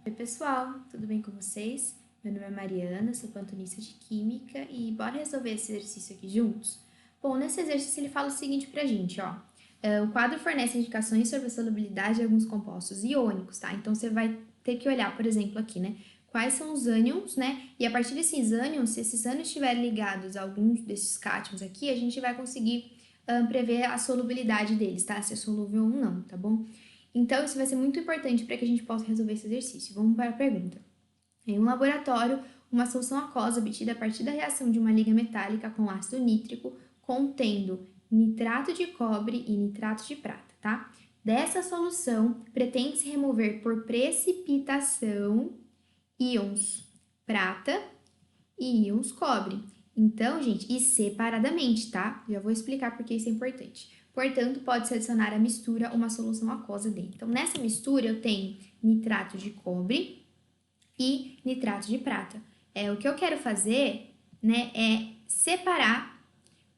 Oi pessoal, tudo bem com vocês? Meu nome é Mariana, sou plantonista de Química e bora resolver esse exercício aqui juntos? Bom, nesse exercício ele fala o seguinte pra gente, ó. O quadro fornece indicações sobre a solubilidade de alguns compostos iônicos, tá? Então você vai ter que olhar, por exemplo, aqui, né? Quais são os ânions, né? E a partir desses ânions, se esses ânions estiverem ligados a alguns desses cátions aqui, a gente vai conseguir prever a solubilidade deles, tá? Se é solúvel ou não, tá bom? Então, isso vai ser muito importante para que a gente possa resolver esse exercício. Vamos para a pergunta. Em um laboratório, uma solução aquosa obtida a partir da reação de uma liga metálica com ácido nítrico contendo nitrato de cobre e nitrato de prata, tá? Dessa solução, pretende-se remover por precipitação íons prata e íons cobre. Então, gente, e separadamente, tá? Já vou explicar por que isso é importante. Portanto, pode-se adicionar à mistura uma solução aquosa dele. Então, nessa mistura eu tenho nitrato de cobre e nitrato de prata. O que eu quero fazer, né, é separar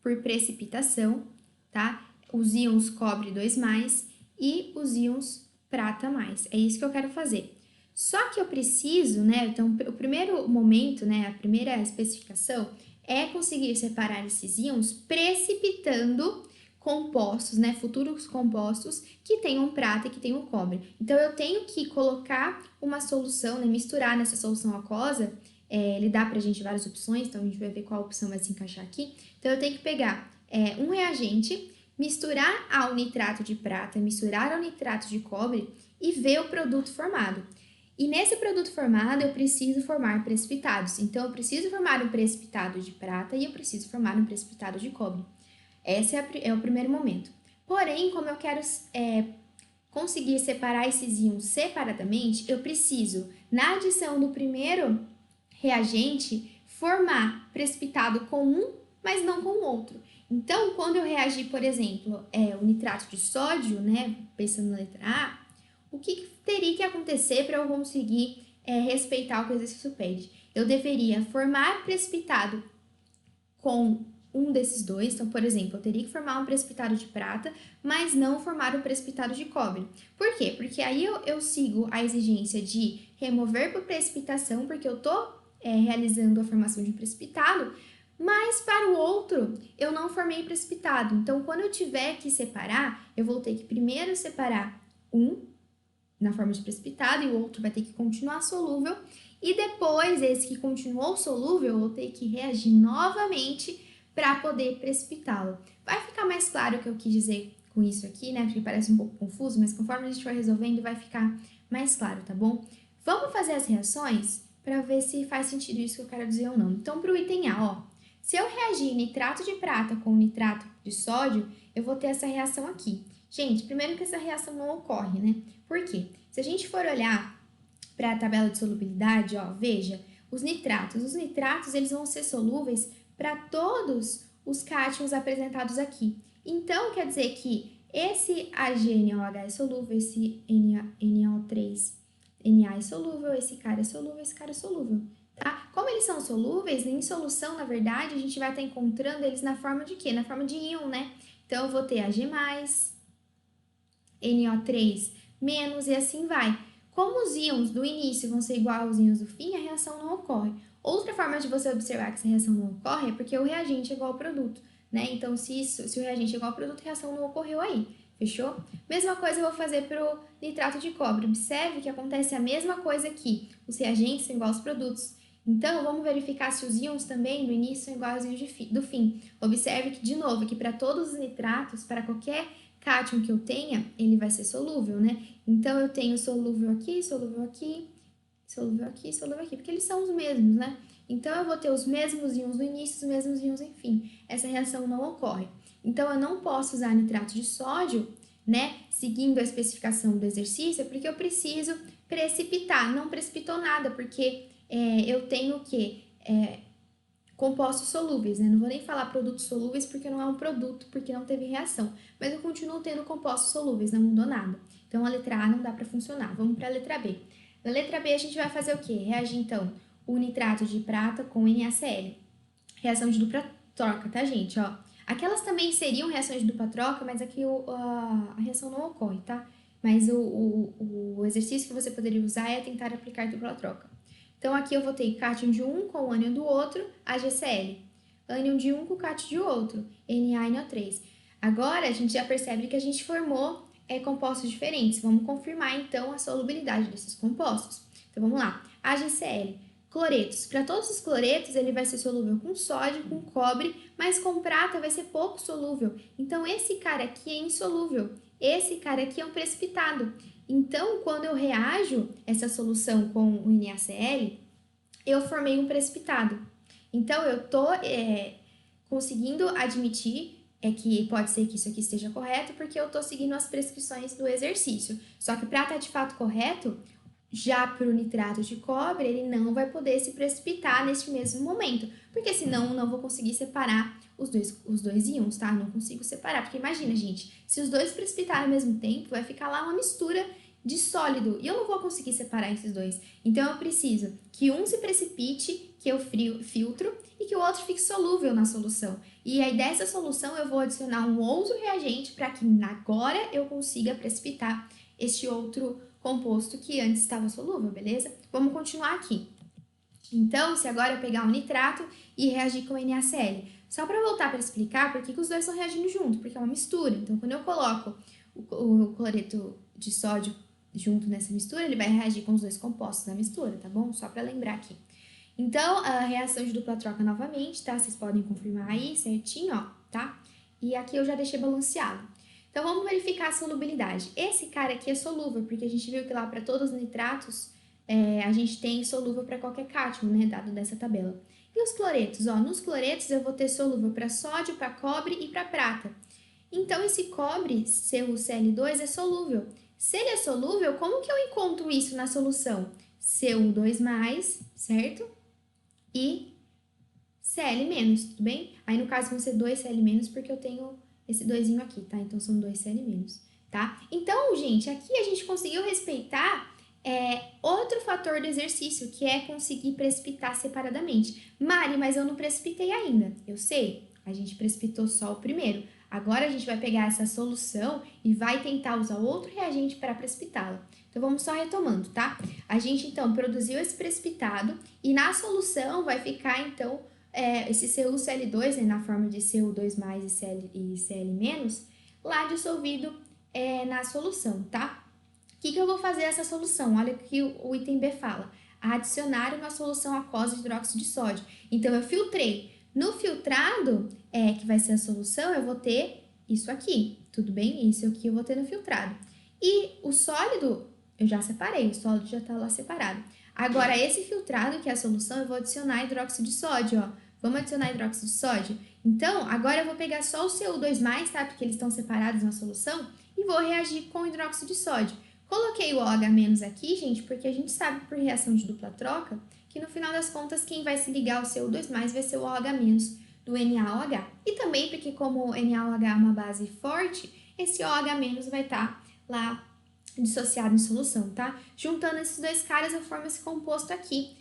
por precipitação, tá? Os íons cobre 2+, e os íons prata+. É isso que eu quero fazer. Só que eu preciso, né, então o primeiro momento, né, a primeira especificação é conseguir separar esses íons precipitando compostos, né, futuros compostos que tenham prata e que tenham cobre. Então eu tenho que colocar uma solução, né, misturar nessa solução aquosa, ele dá pra gente várias opções, então a gente vai ver qual opção vai se encaixar aqui. Então eu tenho que pegar um reagente, misturar ao nitrato de prata, misturar ao nitrato de cobre e ver o produto formado. E nesse produto formado, eu preciso formar precipitados. Então, eu preciso formar um precipitado de prata e eu preciso formar um precipitado de cobre. Esse é o primeiro momento. Porém, como eu quero conseguir separar esses íons separadamente, eu preciso, na adição do primeiro reagente, formar precipitado com um, mas não com o outro. Então, quando eu reagir, por exemplo, o nitrato de sódio, né, pensando na letra A, o que teria que acontecer para eu conseguir respeitar o que o exercício pede? Eu deveria formar precipitado com um desses dois. Então, por exemplo, eu teria que formar um precipitado de prata, mas não formar um precipitado de cobre. Por quê? Porque aí eu sigo a exigência de remover por precipitação, porque eu estou realizando a formação de um precipitado, mas para o outro eu não formei precipitado. Então, quando eu tiver que separar, eu vou ter que primeiro separar um na forma de precipitado e o outro vai ter que continuar solúvel, e depois esse que continuou solúvel eu vou ter que reagir novamente para poder precipitá-lo. Vai ficar mais claro o que eu quis dizer com isso aqui, né? Porque parece um pouco confuso, mas conforme a gente for resolvendo vai ficar mais claro, tá bom? Vamos fazer as reações para ver se faz sentido isso que eu quero dizer ou não. Então, para o item A, ó, se eu reagir nitrato de prata com nitrato de sódio, eu vou ter essa reação aqui. Gente, primeiro que essa reação não ocorre, né? Por quê? Se a gente for olhar para a tabela de solubilidade, ó, veja, os nitratos eles vão ser solúveis para todos os cátions apresentados aqui. Então, quer dizer que esse AgNaOH é solúvel, esse NaO3, Na é solúvel, esse cara é solúvel, esse cara é solúvel, tá? Como eles são solúveis, em solução, na verdade, a gente vai estar encontrando eles na forma de quê? Na forma de íon, né? Então, eu vou ter Ag+, NO3 menos e assim vai. Como os íons do início vão ser igual aos íons do fim, a reação não ocorre. Outra forma de você observar que essa reação não ocorre é porque o reagente é igual ao produto, né? Então, se o reagente é igual ao produto, a reação não ocorreu aí, fechou? Mesma coisa eu vou fazer para o nitrato de cobre. Observe que acontece a mesma coisa aqui. Os reagentes são iguais aos produtos. Então, vamos verificar se os íons também do início são iguais aos íons do fim. Observe que, de novo, que para todos os nitratos, para qualquer cátion que eu tenha, ele vai ser solúvel, né? Então, eu tenho solúvel aqui, solúvel aqui, solúvel aqui, solúvel aqui, porque eles são os mesmos, né? Então, eu vou ter os mesmos íons no início, os mesmos íons no fim. Essa reação não ocorre. Então, eu não posso usar nitrato de sódio, né? Seguindo a especificação do exercício, porque eu preciso precipitar. Não precipitou nada, porque eu tenho o quê? Compostos solúveis, né? Não vou nem falar produtos solúveis porque não é um produto, porque não teve reação. Mas eu continuo tendo compostos solúveis, não mudou nada. Então, a letra A não dá para funcionar. Vamos para a letra B. Na letra B, a gente vai fazer o quê? Reagir, então, o nitrato de prata com NaCl. Reação de dupla troca, tá, gente? Ó, aquelas também seriam reações de dupla troca, mas aqui a reação não ocorre, tá? mas o exercício que você poderia usar é tentar aplicar dupla troca. Então, aqui eu vou ter cátion de um com o ânion do outro, AgCl. Ânion de um com o cátion de outro, NaNO3. Agora, a gente já percebe que a gente formou compostos diferentes. Vamos confirmar, então, a solubilidade desses compostos. Então, vamos lá. AgCl. Cloretos. Para todos os cloretos, ele vai ser solúvel com sódio, com cobre, mas com prata vai ser pouco solúvel. Então, esse cara aqui é insolúvel. Esse cara aqui é um precipitado. Então, quando eu reajo essa solução com o NaCl, eu formei um precipitado. Então, eu estou conseguindo admitir que pode ser que isso aqui esteja correto, porque eu estou seguindo as prescrições do exercício. Só que para estar de fato correto, já para o nitrato de cobre, ele não vai poder se precipitar neste mesmo momento, porque senão eu não vou conseguir separar os dois íons, tá? Não consigo separar, porque imagina, gente, se os dois precipitarem ao mesmo tempo, vai ficar lá uma mistura de sólido, e eu não vou conseguir separar esses dois. Então, eu preciso que um se precipite, que eu filtro, e que o outro fique solúvel na solução. E aí, dessa solução, eu vou adicionar um outro reagente para que agora eu consiga precipitar este outro composto que antes estava solúvel, beleza? Vamos continuar aqui. Então, se agora eu pegar o nitrato e reagir com o NaCl, só para voltar para explicar por que os dois estão reagindo junto, porque é uma mistura. Então, quando eu coloco o cloreto de sódio junto nessa mistura, ele vai reagir com os dois compostos da mistura, tá bom? Só para lembrar aqui. Então, a reação de dupla troca novamente, tá? Vocês podem confirmar aí certinho, ó, tá? E aqui eu já deixei balanceado. Então, vamos verificar a solubilidade. Esse cara aqui é solúvel, porque a gente viu que lá para todos os nitratos, a gente tem solúvel para qualquer cátion, né, dado dessa tabela. E os cloretos? Ó, nos cloretos eu vou ter solúvel para sódio, para cobre e para prata. Então, esse cobre, CuCl2, é solúvel. Se ele é solúvel, como que eu encontro isso na solução? Cu2+, certo? E Cl-, tudo bem? Aí, no caso, vão ser 2Cl-, porque eu tenho esse doisinho aqui, tá? Então, são 2Cl-, tá? Então, gente, aqui a gente conseguiu respeitar outro fator do exercício, que é conseguir precipitar separadamente. Mari, mas eu não precipitei ainda. Eu sei, a gente precipitou só o primeiro. Agora, a gente vai pegar essa solução e vai tentar usar outro reagente para precipitá-la. Então, vamos só retomando, tá? A gente, então, produziu esse precipitado e na solução vai ficar, então, esse CuCl2, né, na forma de Cu2+ e Cl-, lá dissolvido na solução, tá? O que eu vou fazer essa solução? Olha o que o item B fala. Adicionar uma solução aquosa de hidróxido de sódio. Então, eu filtrei. No filtrado, que vai ser a solução, eu vou ter isso aqui, tudo bem? Isso aqui eu vou ter no filtrado. E o sólido, eu já separei, o sólido já está lá separado. Agora, esse filtrado, que é a solução, eu vou adicionar hidróxido de sódio, ó. Vamos adicionar hidróxido de sódio? Então, agora eu vou pegar só o Cu2+, tá? Porque eles estão separados na solução, e vou reagir com o hidróxido de sódio. Coloquei o OH- aqui, gente, porque a gente sabe por reação de dupla troca que no final das contas quem vai se ligar ao Cu2+ vai ser o OH- do NaOH. E também porque como o NaOH é uma base forte, esse OH- vai estar lá dissociado em solução, tá? Juntando esses dois caras eu formo esse composto aqui.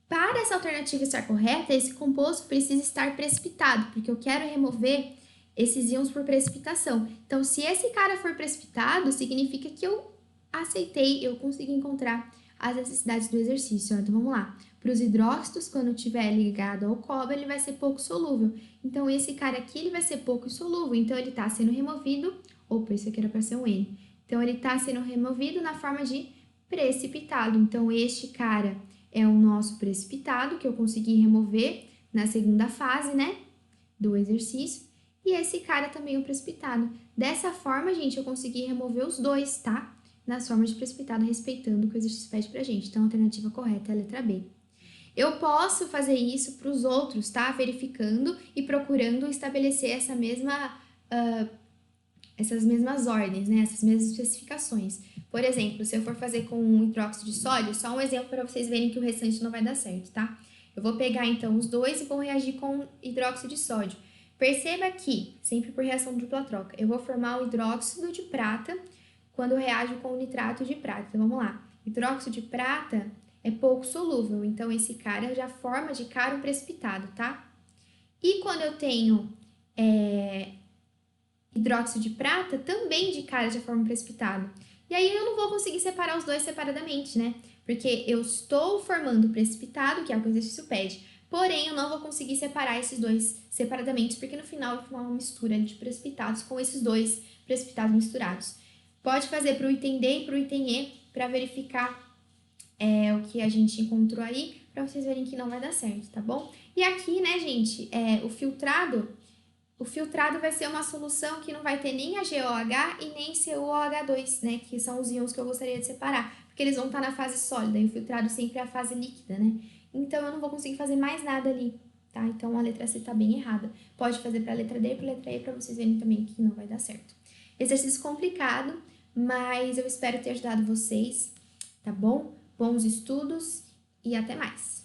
Para essa alternativa estar correta, esse composto precisa estar precipitado, porque eu quero remover esses íons por precipitação. Então, se esse cara for precipitado, significa que eu aceitei, eu consegui encontrar as necessidades do exercício. Então, vamos lá. Para os hidróxidos, quando estiver ligado ao cobre, ele vai ser pouco solúvel. Então, esse cara aqui, ele vai ser pouco solúvel. Então, ele está sendo removido... Opa, isso aqui era para ser um N. Então, ele está sendo removido na forma de precipitado. Então, este cara é o nosso precipitado, que eu consegui remover na segunda fase, né, do exercício. E esse cara também é o precipitado. Dessa forma, gente, eu consegui remover os dois, tá? Nas formas de precipitado, respeitando o que o exercício pede pra gente. Então, a alternativa correta é a letra B. Eu posso fazer isso para os outros, tá? Verificando e procurando estabelecer essas mesmas ordens, né? Essas mesmas especificações. Por exemplo, se eu for fazer com um hidróxido de sódio, só um exemplo para vocês verem que o restante não vai dar certo, tá? Eu vou pegar, então, os dois e vou reagir com hidróxido de sódio. Perceba que, sempre por reação de dupla troca, eu vou formar o hidróxido de prata quando eu reajo com o nitrato de prata. Então, vamos lá. Hidróxido de prata é pouco solúvel, então esse cara já forma de cara um precipitado, tá? E quando eu tenho hidróxido de prata, também de cara já forma um precipitado. E aí eu não vou conseguir separar os dois separadamente, né? Porque eu estou formando precipitado, que é o que o exercício pede, porém eu não vou conseguir separar esses dois separadamente, porque no final eu vou formar uma mistura de precipitados com esses dois precipitados misturados. Pode fazer para o item D e para o item E, para verificar o que a gente encontrou aí, para vocês verem que não vai dar certo, tá bom? E aqui, né, gente, o filtrado vai ser uma solução que não vai ter nem AgOH e nem CuOH2, né? Que são os íons que eu gostaria de separar, porque eles vão estar na fase sólida e o filtrado sempre é a fase líquida, né? Então eu não vou conseguir fazer mais nada ali, tá? Então a letra C tá bem errada. Pode fazer para a letra D e para a letra E para vocês verem também que não vai dar certo. Exercício complicado, mas eu espero ter ajudado vocês, tá bom? Bons estudos e até mais!